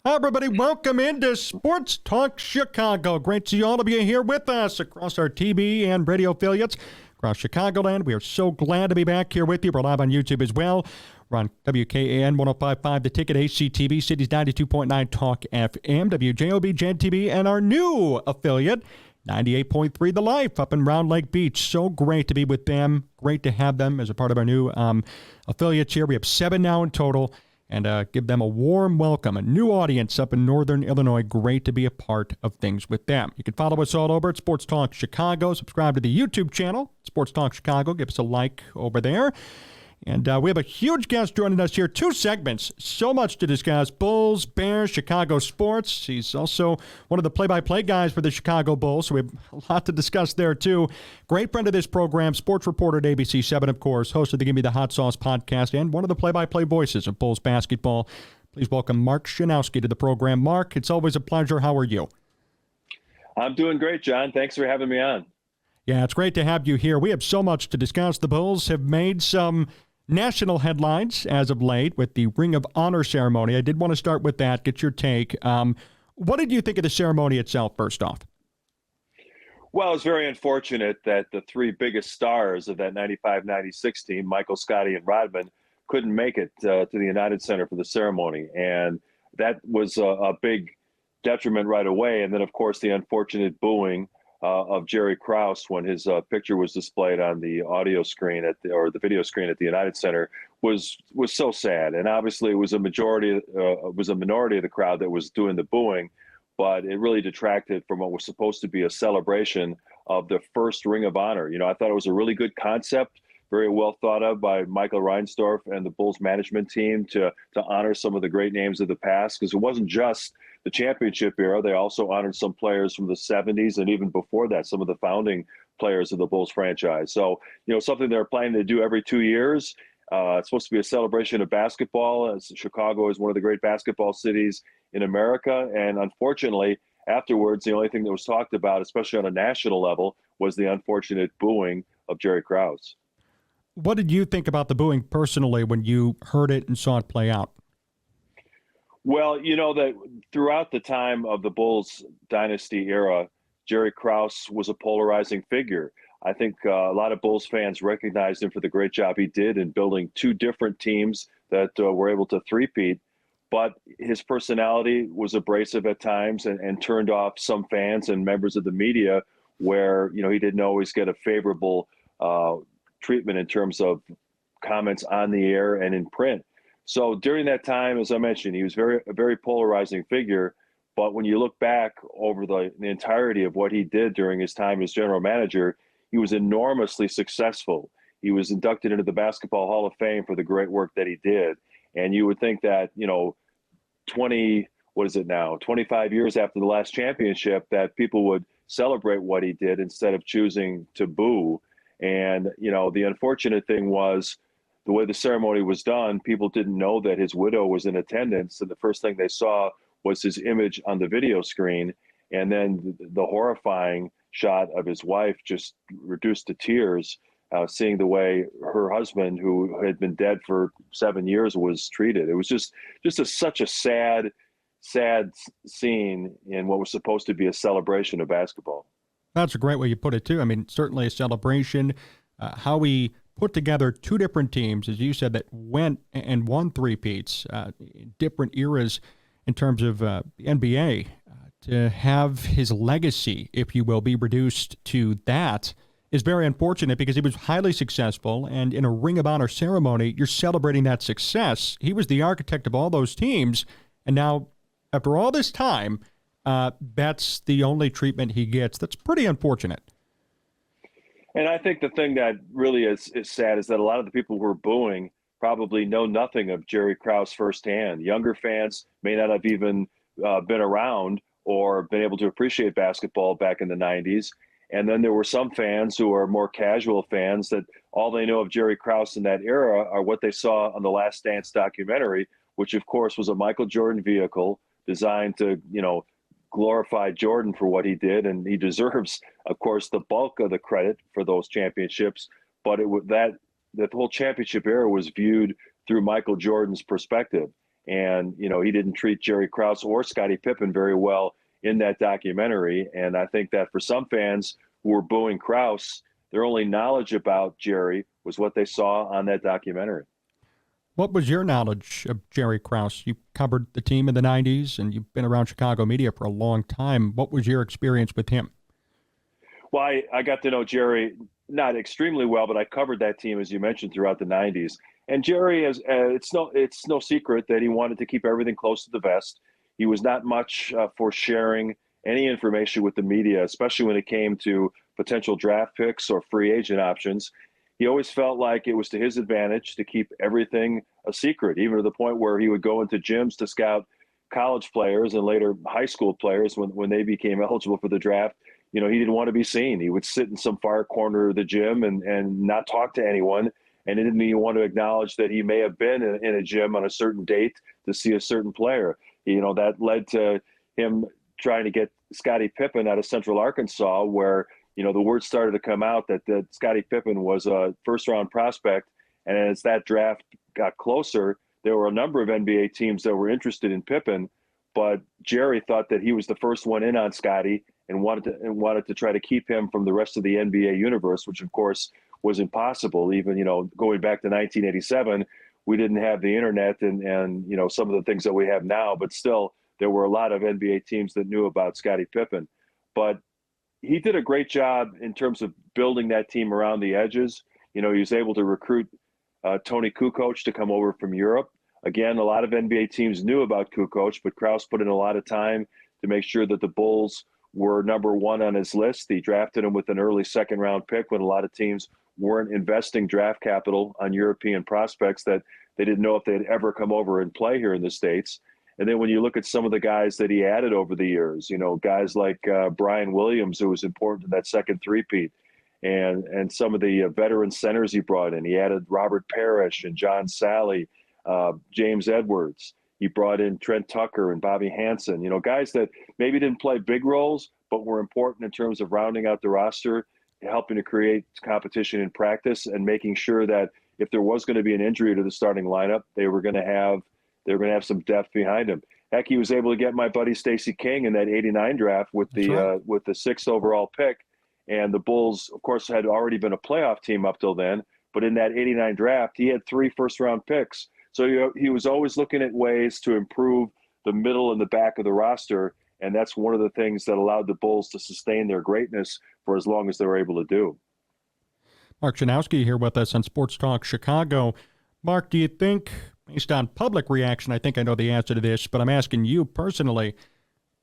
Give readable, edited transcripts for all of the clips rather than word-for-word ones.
Hi, everybody. Welcome into Sports Talk Chicago. Great to see all of you here with us across our TV and radio affiliates across Chicagoland. We are so glad to be back here with you. We're live on YouTube as well. We're on WKAN 105.5 The Ticket, HCTV, Cities 92.9 Talk FM, WJOB, Gen TV, and our new affiliate, 98.3 The Life up in Round Lake Beach. So great to be with them. Great to have them as a part of our new affiliates here. We have 7 now in total. And give them a warm welcome, a new audience up in Northern Illinois. Great to be a part of things with them. You can follow us all over at Sports Talk Chicago. Subscribe to the YouTube channel, Sports Talk Chicago. Give us a like over there. And we have a huge guest joining us here. 2 segments. So much to discuss. Bulls, Bears, Chicago sports. He's also one of the play-by-play guys for the Chicago Bulls, so we have a lot to discuss there, too. Great friend of this program, sports reporter at ABC 7, of course, host of the Gimme the Hot Sauce podcast, and one of the play-by-play voices of Bulls basketball. Please welcome Mark Schanowski to the program. Mark, it's always a pleasure. How are you? I'm doing great, John. Thanks for having me on. Yeah, it's great to have you here. We have so much to discuss. The Bulls have made some national headlines as of late with the Ring of Honor ceremony. I did want to start with that, get your take. What did you think of the ceremony itself, first off? Well, it's very unfortunate that the 3 biggest stars of that 95-96 team, Michael, Scotty, and Rodman, couldn't make it to the United Center for the ceremony. And that was a big detriment right away. And then, of course, the unfortunate booing of Jerry Krause when his picture was displayed on the audio screen or the video screen at the United Center was so sad. And obviously, it was a minority of the crowd that was doing the booing, but it really detracted from what was supposed to be a celebration of the first Ring of Honor. You know, I thought it was a really good concept, very well thought of by Michael Reinsdorf and the Bulls management team to honor some of the great names of the past, because it wasn't just the championship era. They also honored some players from the 70s and even before that, some of the founding players of the Bulls franchise. So, you know, something they're planning to do every 2 years. It's supposed to be a celebration of basketball, as Chicago is one of the great basketball cities in America. And unfortunately, afterwards, the only thing that was talked about, especially on a national level, was the unfortunate booing of Jerry Krause. What did you think about the booing personally when you heard it and saw it play out? Well, you know that throughout the time of the Bulls dynasty era, Jerry Krause was a polarizing figure. I think a lot of Bulls fans recognized him for the great job he did in building 2 different teams that were able to three-peat. But his personality was abrasive at times and turned off some fans and members of the media where, you know, he didn't always get a favorable treatment in terms of comments on the air and in print. So during that time, as I mentioned, he was a very polarizing figure. But when you look back over the entirety of what he did during his time as general manager, he was enormously successful. He was inducted into the Basketball Hall of Fame for the great work that he did. And you would think that, you know, 25 years after the last championship, that people would celebrate what he did instead of choosing to boo. And, you know, the unfortunate thing was, the way the ceremony was done, people didn't know that his widow was in attendance. And the first thing they saw was his image on the video screen. And then the horrifying shot of his wife just reduced to tears, seeing the way her husband, who had been dead for 7 years, was treated. It was just such a sad scene in what was supposed to be a celebration of basketball. That's a great way you put it, too. I mean, certainly a celebration. How we put together 2 different teams, as you said, that went and won three-peats, different eras in terms of the NBA. To have his legacy, if you will, be reduced to that is very unfortunate, because he was highly successful, and in a Ring of Honor ceremony, you're celebrating that success. He was the architect of all those teams, and now, after all this time, that's the only treatment he gets. That's pretty unfortunate. And I think the thing that really is sad is that a lot of the people who are booing probably know nothing of Jerry Krause firsthand. Younger fans may not have even been around or been able to appreciate basketball back in the 90s. And then there were some fans who are more casual fans that all they know of Jerry Krause in that era are what they saw on the Last Dance documentary, which, of course, was a Michael Jordan vehicle designed to, you know, glorify Jordan for what he did, and he deserves, of course, the bulk of the credit for those championships. But that whole championship era was viewed through Michael Jordan's perspective, And, he didn't treat Jerry Krause or Scottie Pippen very well in that documentary. And I think that for some fans who were booing Krause, their only knowledge about Jerry was what they saw on that documentary. What was your knowledge of Jerry Krause? You covered the team in the 90s, and you've been around Chicago media for a long time. What was your experience with him? Well, I got to know Jerry not extremely well, but I covered that team, as you mentioned, throughout the 90s. And Jerry, it's no secret that he wanted to keep everything close to the vest. He was not much for sharing any information with the media, especially when it came to potential draft picks or free agent options. He always felt like it was to his advantage to keep everything a secret, even to the point where he would go into gyms to scout college players and later high school players when they became eligible for the draft. He didn't want to be seen. He would sit in some far corner of the gym and not talk to anyone. And he didn't even want to acknowledge that he may have been in a gym on a certain date to see a certain player. That led to him trying to get Scottie Pippen out of Central Arkansas, where, the word started to come out that Scottie Pippen was a first-round prospect. And as that draft got closer, there were a number of NBA teams that were interested in Pippen, but Jerry thought that he was the first one in on Scottie and wanted to try to keep him from the rest of the NBA universe, which of course was impossible. Even, going back to 1987, we didn't have the internet and some of the things that we have now, but still there were a lot of NBA teams that knew about Scottie Pippen. But he did a great job in terms of building that team around the edges. He was able to recruit Tony Kukoc to come over from Europe. Again, a lot of NBA teams knew about Kukoc, but Krause put in a lot of time to make sure that the Bulls were number one on his list. He drafted him with an early second-round pick when a lot of teams weren't investing draft capital on European prospects that they didn't know if they'd ever come over and play here in the States. And then when you look at some of the guys that he added over the years, guys like Brian Williams, who was important in that second three-peat, and some of the veteran centers he brought in. He added Robert Parrish and John Sally, James Edwards. He brought in Trent Tucker and Bobby Hansen, guys that maybe didn't play big roles, but were important in terms of rounding out the roster, helping to create competition in practice, and making sure that if there was going to be an injury to the starting lineup, they were going to have some depth behind him. Heck, he was able to get my buddy Stacey King in that '89 draft with the sixth overall pick. And the Bulls, of course, had already been a playoff team up till then. But in that '89 draft, he had 3 first-round picks. So he was always looking at ways to improve the middle and the back of the roster, and that's one of the things that allowed the Bulls to sustain their greatness for as long as they were able to do. Mark Schanowski here with us on Sports Talk Chicago. Mark, do you think, based on public reaction, I think I know the answer to this, but I'm asking you personally,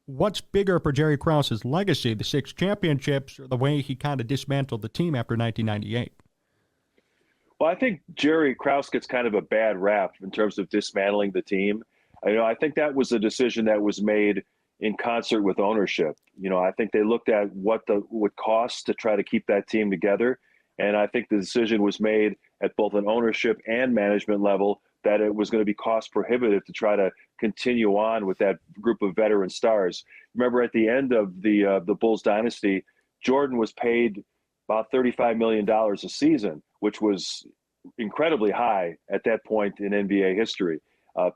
what's bigger for Jerry Krause's legacy, the 6 championships or the way he kind of dismantled the team after 1998? Well, I think Jerry Krause gets kind of a bad rap in terms of dismantling the team. I think that was a decision that was made in concert with ownership. I think they looked at what would cost to try to keep that team together. And I think the decision was made at both an ownership and management level that it was going to be cost prohibitive to try to continue on with that group of veteran stars. Remember, at the end of the Bulls dynasty, Jordan was paid about $35 million a season, which was incredibly high at that point in NBA history.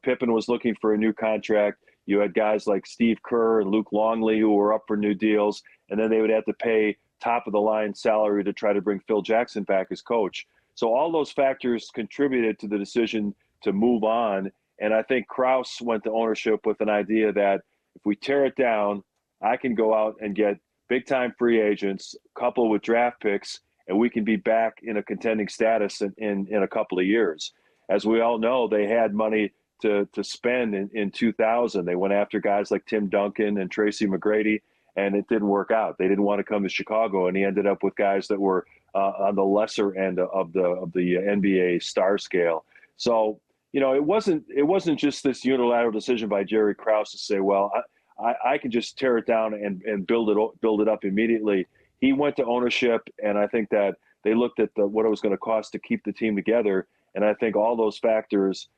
Pippen was looking for a new contract. You had guys like Steve Kerr and Luke Longley who were up for new deals, and then they would have to pay top-of-the-line salary to try to bring Phil Jackson back as coach. So all those factors contributed to the decision to move on, and I think Krause went to ownership with an idea that if we tear it down, I can go out and get big-time free agents coupled with draft picks, and we can be back in a contending status in a couple of years. As we all know, they had money to spend in 2000. They went after guys like Tim Duncan and Tracy McGrady, and it didn't work out. They didn't want to come to Chicago, and he ended up with guys that were on the lesser end of the NBA star scale. So, it wasn't just this unilateral decision by Jerry Krause to say, well, I can just tear it down and build it up immediately. He went to ownership, and I think that they looked at what it was going to cost to keep the team together. And I think all those factors,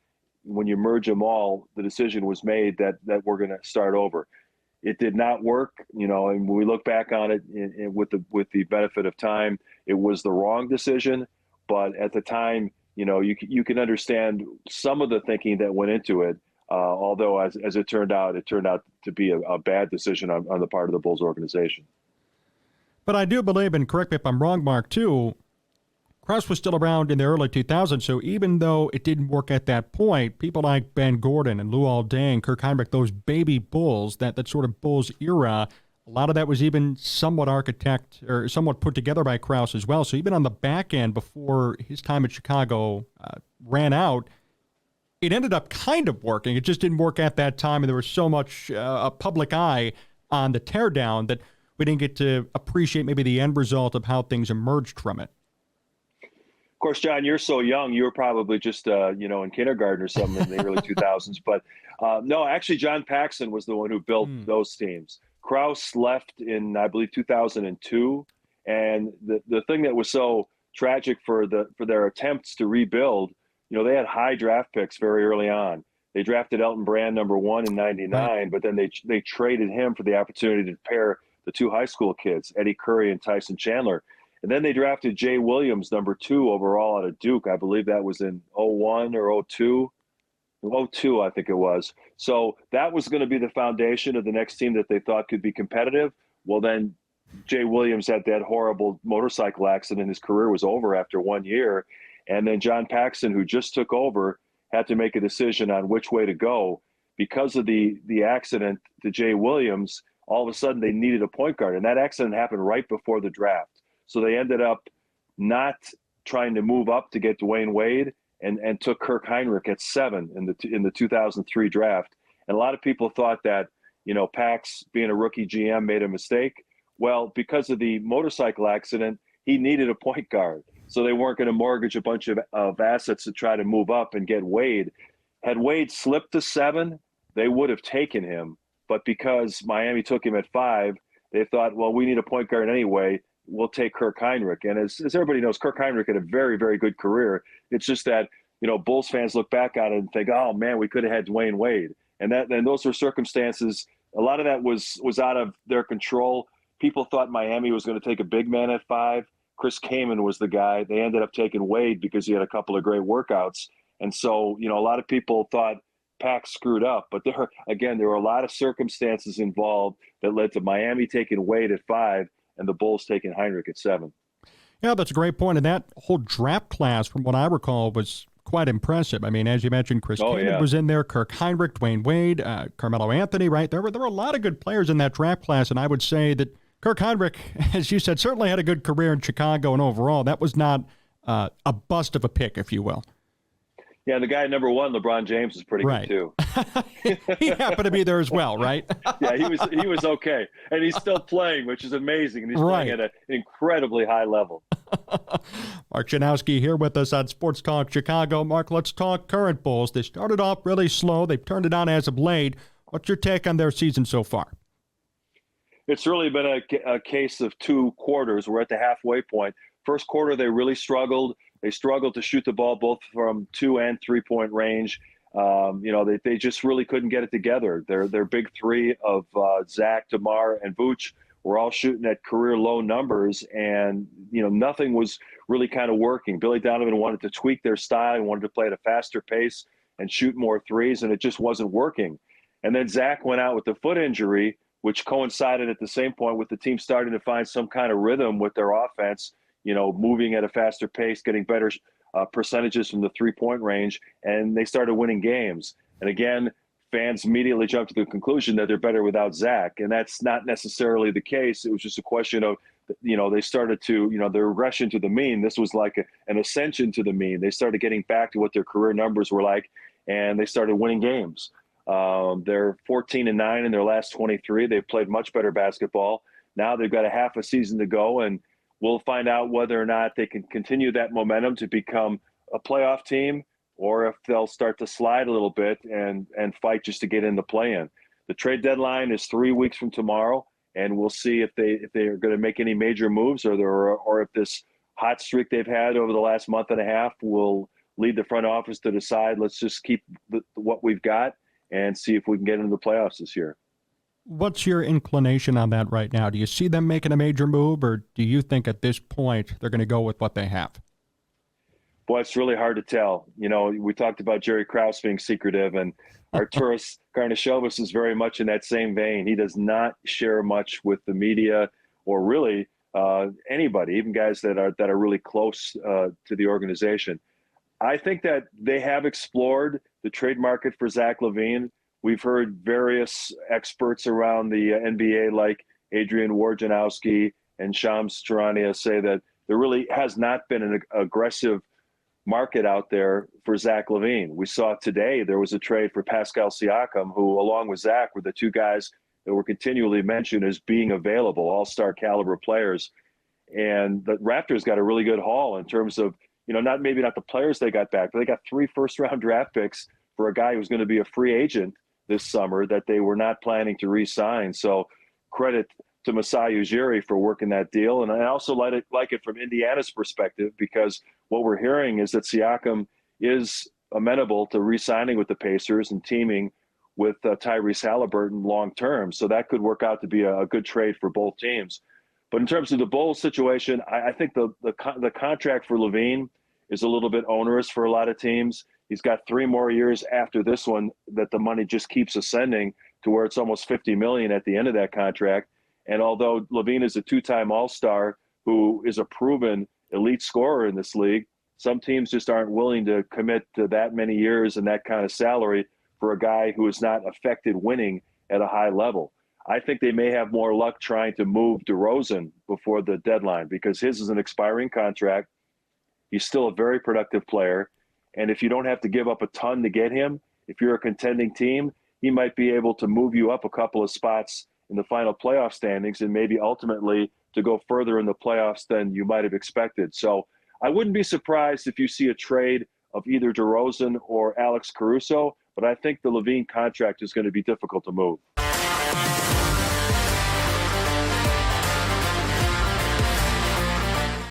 when you merge them all, the decision was made that we're going to start over. It did not work, and when we look back on it with the benefit of time, it was the wrong decision. But at the time, you can understand some of the thinking that went into it. Although, as it turned out to be a bad decision on the part of the Bulls organization. But I do believe, and correct me if I'm wrong, Mark, too, Krause was still around in the early 2000s, so even though it didn't work at that point, people like Ben Gordon and Luol Deng, Kirk Hinrich, those baby Bulls, that sort of Bulls era, a lot of that was even somewhat somewhat put together by Krause as well. So even on the back end, before his time at Chicago ran out, it ended up kind of working. It just didn't work at that time, and there was so much a public eye on the teardown that we didn't get to appreciate maybe the end result of how things emerged from it. Of course, John, you're so young. You were probably just, in kindergarten or something in the early 2000s. But no, actually, John Paxson was the one who built those teams. Krause left in, I believe, 2002. And the thing that was so tragic for their attempts to rebuild, they had high draft picks very early on. They drafted Elton Brand #1 in '99, but then they traded him for the opportunity to pair the two high school kids, Eddie Curry and Tyson Chandler. And then they drafted Jay Williams, #2 overall out of Duke. I believe that was in '01 or '02. '02, I think it was. So that was going to be the foundation of the next team that they thought could be competitive. Well, then Jay Williams had that horrible motorcycle accident. His career was over after 1 year. And then John Paxson, who just took over, had to make a decision on which way to go. Because of the accident to Jay Williams, all of a sudden they needed a point guard. And that accident happened right before the draft. So they ended up not trying to move up to get Dwayne Wade and took Kirk Hinrich at 7 in the 2003 draft. And a lot of people thought that, Pax, being a rookie GM, made a mistake. Well, because of the motorcycle accident, he needed a point guard. So they weren't going to mortgage a bunch of assets to try to move up and get Wade. Had Wade slipped to 7, they would have taken him. But because Miami took him at 5, they thought, well, we need a point guard anyway. We'll take Kirk Hinrich. And as everybody knows, Kirk Hinrich had a very, very good career. It's just that, Bulls fans look back on it and think, oh, man, we could have had Dwayne Wade. And those were circumstances. A lot of that was out of their control. People thought Miami was going to take a big man at 5. Chris Kaman was the guy. They ended up taking Wade because he had a couple of great workouts. And so, a lot of people thought Pax screwed up. But there were a lot of circumstances involved that led to Miami taking Wade at 5 and the Bulls taking Hinrich at 7. Yeah, that's a great point. And that whole draft class, from what I recall, was quite impressive. I mean, as you mentioned, Chris Kaman was in there, Kirk Hinrich, Dwayne Wade, Carmelo Anthony, right? There were a lot of good players in that draft class, and I would say that Kirk Hinrich, as you said, certainly had a good career in Chicago, and overall, that was not a bust of a pick, if you will. Yeah, the guy #1, LeBron James, is pretty good too. He happened to be there as well, right? Yeah, he was okay, and he's still playing, which is amazing, and he's playing at an incredibly high level. Mark Schanowski here with us on Sports Talk Chicago. Mark, let's talk current Bulls. They started off really slow. They've turned it on as of late. What's your take on their season so far? It's really been a case of 2 quarters. We're at the halfway point. First quarter, they really struggled. They struggled to shoot the ball both from 2 and 3-point range. They just really couldn't get it together. Their big 3 of Zach, DeMar, and Vooch were all shooting at career low numbers, and nothing was really kind of working. Billy Donovan wanted to tweak their style. He wanted to play at a faster pace and shoot more threes, and it just wasn't working. And then Zach went out with the foot injury, which coincided at the same point with the team starting to find some kind of rhythm with their offense, moving at a faster pace, getting better percentages from the 3-point range, and they started winning games. And again, fans immediately jumped to the conclusion that they're better without Zach, and that's not necessarily the case. It was just a question of, they started to, their regression to the mean. This was like an ascension to the mean. They started getting back to what their career numbers were like, and they started winning games. They're 14-9 in their last 23. They've played much better basketball. Now they've got a half a season to go, and we'll find out whether or not they can continue that momentum to become a playoff team, or if they'll start to slide a little bit and fight just to get in the play-in. The trade deadline is 3 weeks from tomorrow, and we'll see if they are going to make any major moves, or if this hot streak they've had over the last month and a half will lead the front office to decide, let's just keep what we've got and see if we can get into the playoffs this year. What's your inclination on that right now? Do you see them making a major move, or do you think at this point they're going to go with what they have? Boy, it's really hard to tell. We talked about Jerry Krause being secretive, and Arturas Karnisovas is very much in that same vein. He does not share much with the media or really anybody, even guys that are really close to the organization. I think that they have explored the trade market for Zach LaVine. We've heard various experts around the NBA, like Adrian Wojnarowski and Shams Charania, say that there really has not been an aggressive market out there for Zach LaVine. We saw today there was a trade for Pascal Siakam, who, along with Zach, were the two guys that were continually mentioned as being available, all-star caliber players. And the Raptors got a really good haul in terms of, maybe not the players they got back, but they got 3 first-round draft picks for a guy who's going to be a free agent this summer that they were not planning to re-sign. So credit to Masai Ujiri for working that deal. And I also like it from Indiana's perspective, because what we're hearing is that Siakam is amenable to re-signing with the Pacers and teaming with Tyrese Halliburton long-term. So that could work out to be a good trade for both teams. But in terms of the Bulls situation, I think the contract for LaVine is a little bit onerous for a lot of teams. He's got 3 more years after this one that the money just keeps ascending to where it's almost $50 million at the end of that contract. And although LaVine is a 2-time All-Star who is a proven elite scorer in this league, some teams just aren't willing to commit to that many years and that kind of salary for a guy who has not affected winning at a high level. I think they may have more luck trying to move DeRozan before the deadline, because his is an expiring contract. He's still a very productive player. And if you don't have to give up a ton to get him, if you're a contending team, he might be able to move you up a couple of spots in the final playoff standings and maybe ultimately to go further in the playoffs than you might have expected. So I wouldn't be surprised if you see a trade of either DeRozan or Alex Caruso, but I think the LaVine contract is going to be difficult to move.